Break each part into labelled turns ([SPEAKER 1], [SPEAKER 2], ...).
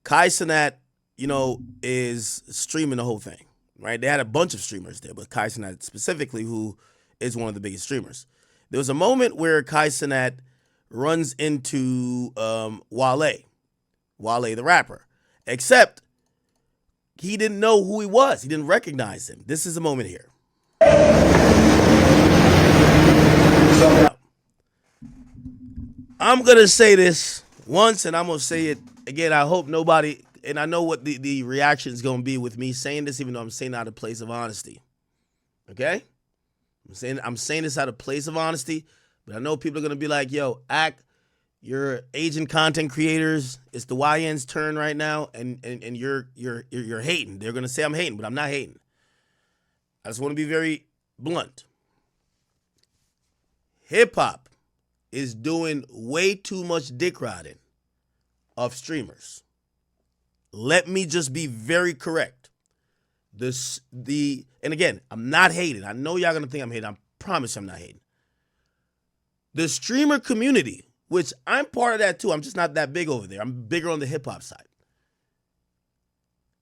[SPEAKER 1] Kai Cenat, is streaming the whole thing, right? They had a bunch of streamers there, but Kai Cenat specifically, who is one of the biggest streamers. There was a moment where Kai Cenat runs into Wale the rapper, except he didn't know who he was. He didn't recognize him. This is a moment here. I'm going to say this once, and I'm going to say it again. I hope nobody, and I know what the reaction is going to be with me saying this, even though I'm saying it out of place of honesty. Okay? I'm saying this out of place of honesty, but I know people are going to be like, yo, you're Asian content creators. It's the YN's turn right now, and you're hating. They're going to say I'm hating, but I'm not hating. I just want to be very blunt. Hip-hop is doing way too much dick riding of streamers. Let me just be very correct. And again, I'm not hating. I know y'all gonna think I'm hating. I promise I'm not hating. The streamer community, which I'm part of that too. I'm just not that big over there. I'm bigger on the hip-hop side.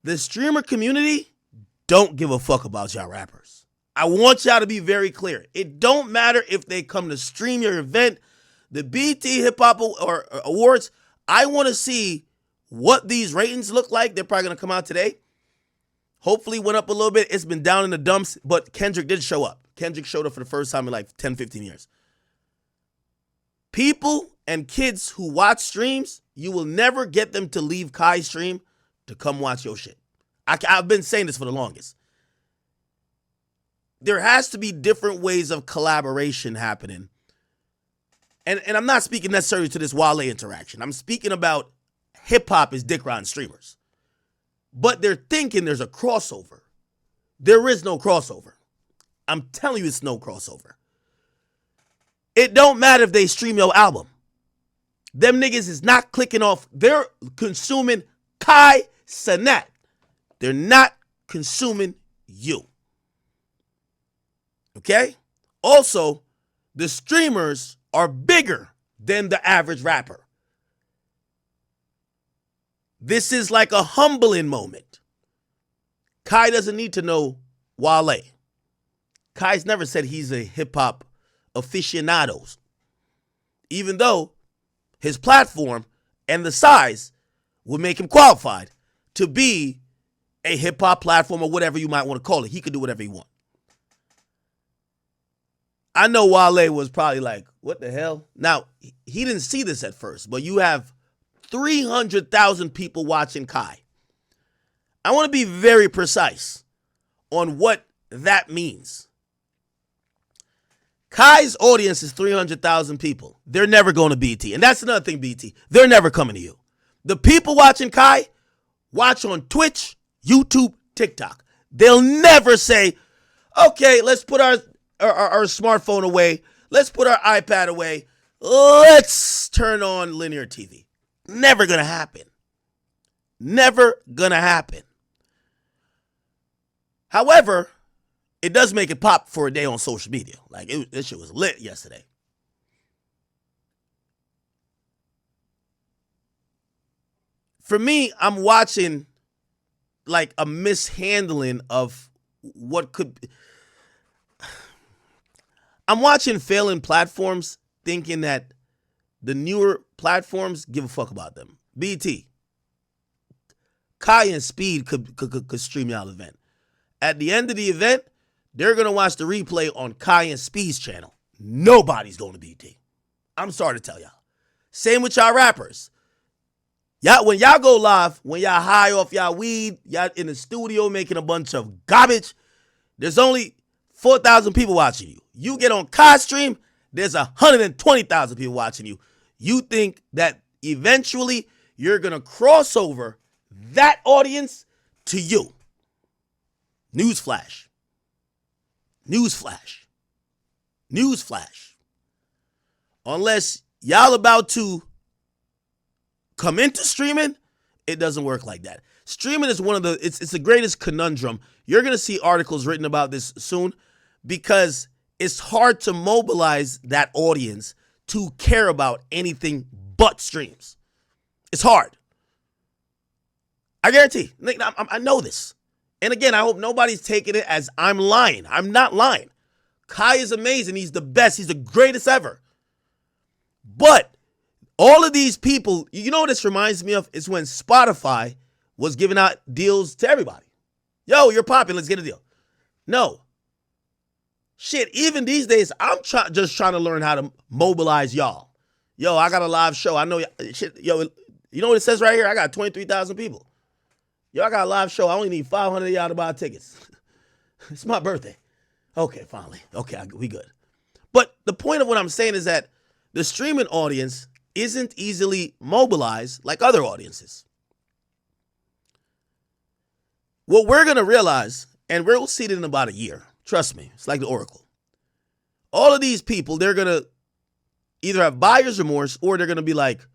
[SPEAKER 1] The streamer community don't give a fuck about y'all rappers. I want y'all to be very clear. It don't matter if they come to stream your event, the BT Hip Hop or Awards. I want to see what these ratings look like. They're probably going to come out today. Hopefully went up a little bit. It's been down in the dumps, but Kendrick did show up. Kendrick showed up for the first time in like 10, 15 years. People and kids who watch streams, you will never get them to leave Kai's stream to come watch your shit. I've been saying this for the longest. There has to be different ways of collaboration happening. And I'm not speaking necessarily to this Wale interaction. I'm speaking about hip-hop is dick riding streamers. But they're thinking there's a crossover. There is no crossover. I'm telling you it's no crossover. It don't matter if they stream your album. Them niggas is not clicking off. They're consuming Kai Cenat. They're not consuming you. Okay? Also, the streamers are bigger than the average rapper. This is like a humbling moment. Kai doesn't need to know Wale. Kai's never said he's a hip-hop aficionado, even though his platform and the size would make him qualified to be a hip-hop platform or whatever you might want to call it. He could do whatever he wants. I know Wale was probably like, what the hell? Now, he didn't see this at first, but you have 300,000 people watching Kai. I want to be very precise on what that means. Kai's audience is 300,000 people. They're never going to BT. And that's another thing, BT. They're never coming to you. The people watching Kai watch on Twitch, YouTube, TikTok. They'll never say, okay, let's put our smartphone away. Let's put our iPad away. Let's turn on linear TV. Never going to happen. Never going to happen. However, it does make it pop for a day on social media. Like, this shit was lit yesterday. For me, I'm watching like a mishandling of what could be. I'm watching failing platforms thinking that the newer platforms give a fuck about them. BT. Kai and Speed could stream y'all event. At the end of the event, they're going to watch the replay on Kai and Speed's channel. Nobody's going to BT. I'm sorry to tell y'all. Same with y'all rappers. When y'all go live, when y'all high off y'all weed, y'all in the studio making a bunch of garbage, there's only 4,000 people watching you. You get on Kai's stream, there's 120,000 people watching you. You think that eventually you're going to cross over that audience to you. Newsflash. Newsflash. Newsflash. Unless y'all about to come into streaming, it doesn't work like that. Streaming is one of it's the greatest conundrum. You're going to see articles written about this soon because it's hard to mobilize that audience to care about anything but streams. It's hard. I guarantee. I know this. And again, I hope nobody's taking it as I'm lying. I'm not lying. Kai is amazing. He's the best. He's the greatest ever. But all of these people, you know what this reminds me of? It's when Spotify was giving out deals to everybody. Yo, you're popular. Let's get a deal. No. Shit, even these days, I'm just trying to learn how to mobilize y'all. Yo, I got a live show. I know, shit, yo, you know what it says right here? I got 23,000 people. Yo, I got a live show. I only need 500 of y'all to buy tickets. It's my birthday. Okay, finally. Okay, we good. But the point of what I'm saying is that the streaming audience isn't easily mobilized like other audiences. What we're going to realize, and we'll see it in about a year. Trust me, it's like the Oracle. All of these people, they're going to either have buyer's remorse or they're going to be like,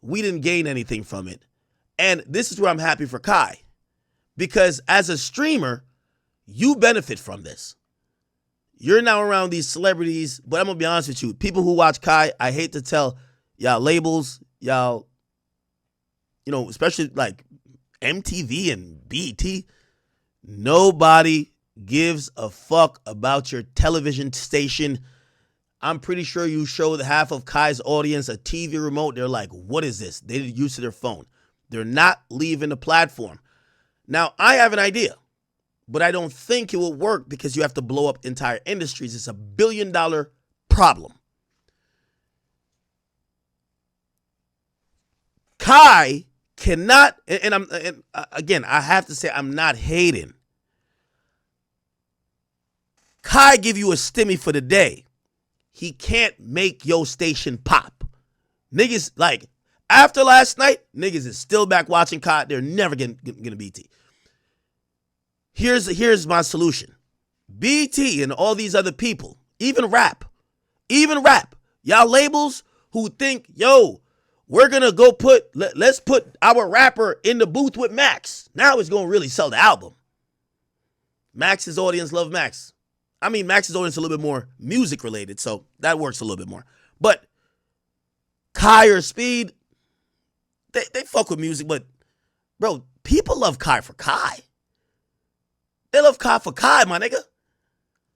[SPEAKER 1] we didn't gain anything from it. And this is where I'm happy for Kai. Because as a streamer, you benefit from this. You're now around these celebrities, but I'm going to be honest with you. People who watch Kai, I hate to tell y'all labels, y'all, especially like MTV and BET, nobody gives a fuck about your television station. I'm pretty sure you showed half of Kai's audience a TV remote. They're like, what is this? They didn't use their phone. They're not leaving the platform. Now, I have an idea, but I don't think it will work because you have to blow up entire industries. It's $1 billion problem. Kai cannot, and again, I have to say I'm not hating. Kai give you a stimmy for the day. He can't make your station pop. Niggas, like, after last night, niggas is still back watching Kai. They're never getting BT. Here's my solution. BT and all these other people, even rap, y'all labels who think, yo, we're going to go let's put our rapper in the booth with Max. Now it's going to really sell the album. Max's audience love Max. I mean, Max's audience is a little bit more music related, so that works a little bit more. But Kai or Speed, they fuck with music, but bro, people love Kai for Kai. They love Kai for Kai, my nigga.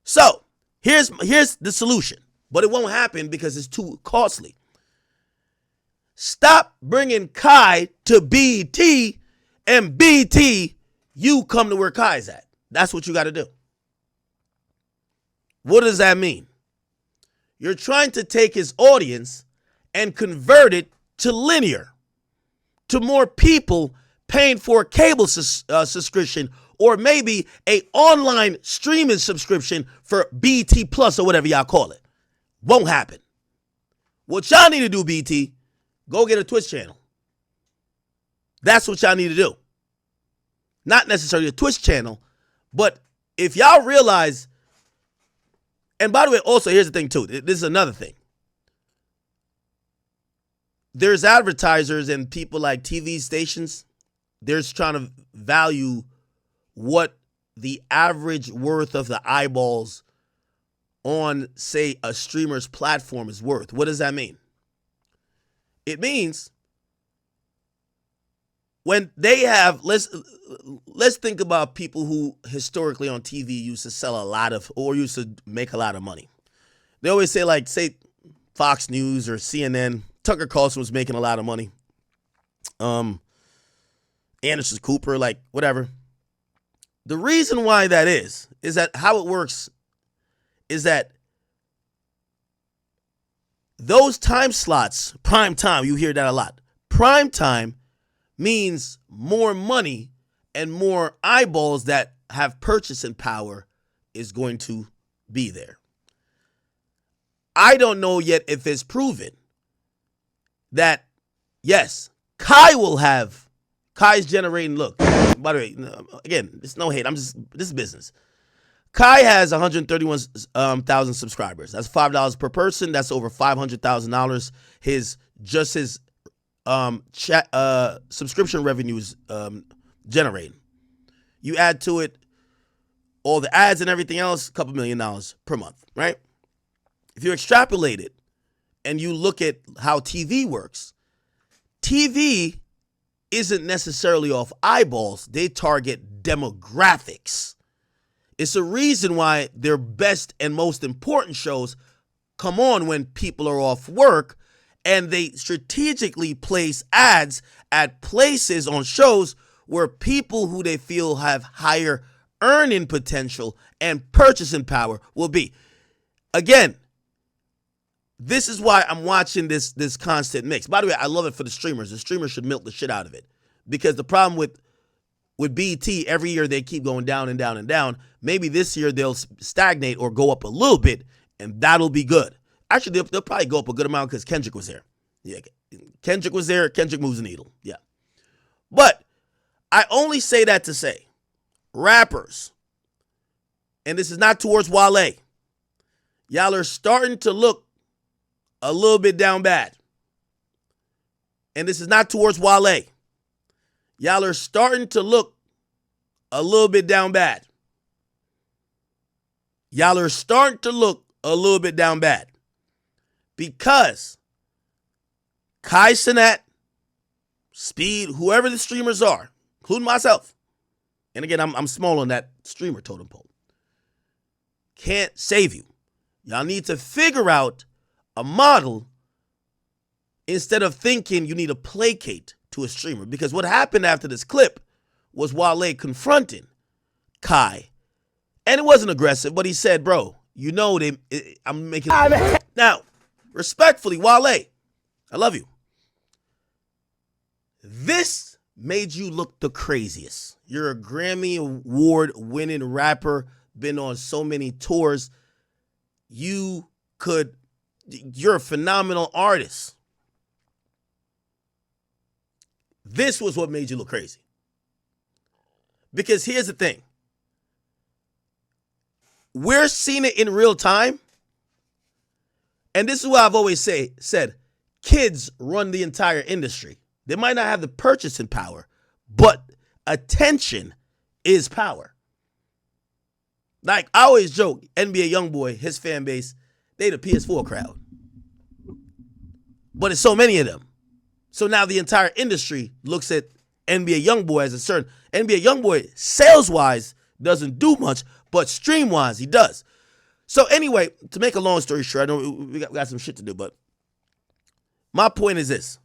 [SPEAKER 1] So here's the solution, but it won't happen because it's too costly. Stop bringing Kai to BT, and BT, you come to where Kai's at. That's what you got to do. What does that mean? You're trying to take his audience and convert it to linear, to more people paying for a cable subscription or maybe a online streaming subscription for BT Plus or whatever y'all call it. Won't happen. What y'all need to do, BT, go get a Twitch channel. That's what y'all need to do. Not necessarily a Twitch channel, but if y'all realize, and by the way, also, here's the thing too. This is another thing. There's advertisers and people like TV stations. They're trying to value what the average worth of the eyeballs on, say, a streamer's platform is worth. What does that mean? It means when they have, let's think about people who historically on TV used to sell a lot of, or used to make a lot of money. They always say, like, say Fox News or CNN, Tucker Carlson was making a lot of money. Anderson Cooper, like, whatever. The reason why that is that how it works is that those time slots, prime time, you hear that a lot. Prime time means more money and more eyeballs that have purchasing power is going to be there. I don't know yet if it's proven that, yes, Kai's generating, look, by the way, again, it's no hate, this is business. Kai has 131,000 subscribers. That's $5 per person. That's over $500,000. His subscription revenues generating. You add to it all the ads and everything else, a couple $1 million per month, right? If you extrapolate it and you look at how TV works, TV isn't necessarily off eyeballs. They target demographics. It's a reason why their best and most important shows come on when people are off work, and they strategically place ads at places on shows where people who they feel have higher earning potential and purchasing power will be. Again, this is why I'm watching this constant mix. By the way, I love it for the streamers. The streamers should milk the shit out of it. Because the problem with BT, every year they keep going down and down and down. Maybe this year they'll stagnate or go up a little bit, and that'll be good. Actually, they'll probably go up a good amount because Kendrick was there. Yeah, Kendrick was there. Kendrick moves the needle. Yeah. But I only say that to say, rappers, and this is not towards Wale, y'all are starting to look a little bit down bad. And this is not towards Wale. Y'all are starting to look a little bit down bad. Y'all are starting to look a little bit down bad. Because Kai Cenat, Speed, whoever the streamers are, including myself, and again, I'm small on that streamer totem pole, can't save you. Y'all need to figure out a model instead of thinking you need to placate to a streamer. Because what happened after this clip was Wale confronting Kai. And it wasn't aggressive, but he said, bro, you know I'm making... Now, respectfully, Wale, I love you. This made you look the craziest. You're a Grammy Award-winning rapper, been on so many tours. You're a phenomenal artist. This was what made you look crazy. Because here's the thing. We're seeing it in real time. And this is what I've always said. Kids run the entire industry. They might not have the purchasing power, but attention is power. Like, I always joke, NBA Youngboy, his fan base, they the PS4 crowd. But it's so many of them. So now the entire industry looks at NBA Youngboy as a certain... NBA Youngboy, sales-wise, doesn't do much, but stream-wise, he does. So anyway, to make a long story short, I know we got some shit to do, but my point is this.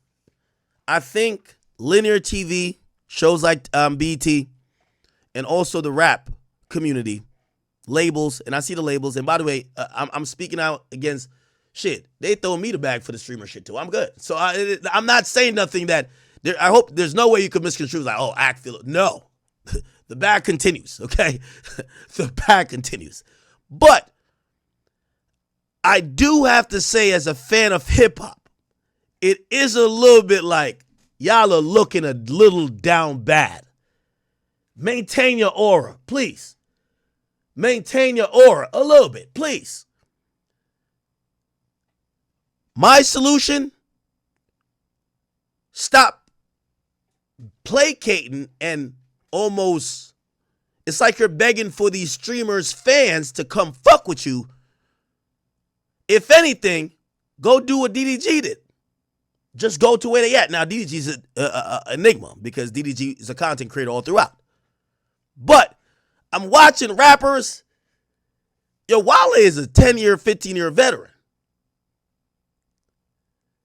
[SPEAKER 1] I think linear TV, shows like BT, and also the rap community, labels, and I see the labels, and by the way, I'm speaking out against shit. They throw me the bag for the streamer shit too. I'm good. So I'm not saying nothing that, I hope there's no way you could misconstrue like, oh, act feel it. No. The bag continues, okay? The bag continues. But I do have to say, as a fan of hip-hop, it is a little bit like y'all are looking a little down bad. Maintain your aura, please. Maintain your aura a little bit, please. My solution, stop placating and almost, it's like you're begging for these streamers' fans to come fuck with you. If anything, go do what DDG did. Just go to where they at. Now, DDG's an enigma because DDG is a content creator all throughout. But I'm watching rappers. Yo, Wale is a 10-year, 15-year veteran.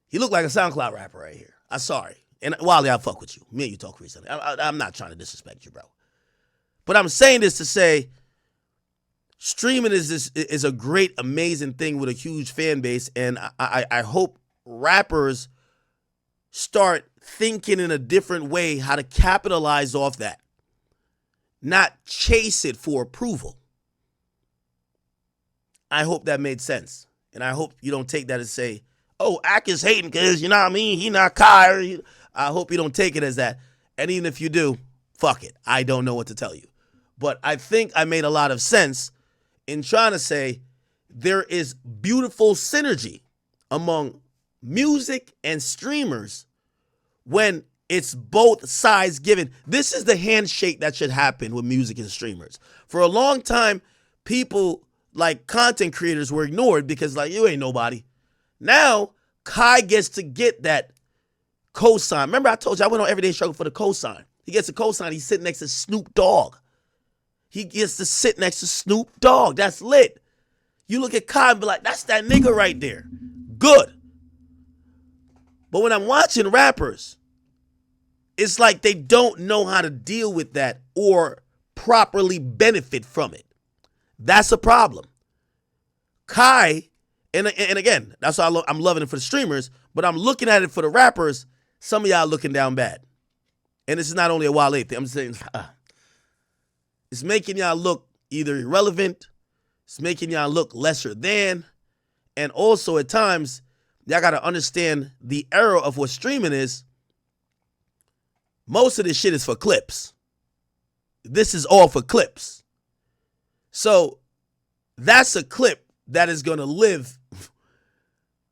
[SPEAKER 1] He looked like a SoundCloud rapper right here. I'm sorry. And Wale, I'll fuck with you. Me and you talk recently. I'm not trying to disrespect you, bro. But I'm saying this to say, streaming is a great, amazing thing with a huge fan base. And I hope rappers start thinking in a different way how to capitalize off that. Not chase it for approval. I hope that made sense. And I hope you don't take that and say, oh, Ak is hating because, you know what I mean, he not Kai. I hope you don't take it as that. And even if you do, fuck it. I don't know what to tell you. But I think I made a lot of sense in trying to say there is beautiful synergy among music and streamers when it's both sides given. This is the handshake that should happen with music and streamers. For a long time, people like content creators were ignored because like, you ain't nobody. Now, Kai gets to get that Cosign. Remember I told you I went on Everyday Struggle for the cosign. He gets a cosign. He's sitting next to Snoop Dogg. He gets to sit next to Snoop Dogg. That's lit. You look at Kai and be like, that's that nigga right there. Good. But when I'm watching rappers, it's like they don't know how to deal with that or properly benefit from it. That's a problem. Kai, and again, that's why I'm loving it for the streamers, but I'm looking at it for the rappers. Some of y'all looking down bad. And this is not only a Wale thing. I'm just saying, it's making y'all look either irrelevant, it's making y'all look lesser than, and also at times, y'all got to understand the era of what streaming is. Most of this shit is for clips. This is all for clips. So that's a clip that is going to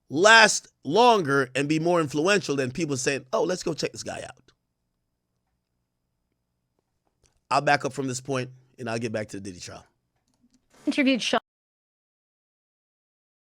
[SPEAKER 1] last longer and be more influential than people saying, oh, let's go check this guy out. I'll back up from this point and I'll get back to the Diddy trial.
[SPEAKER 2] Interviewed Sean.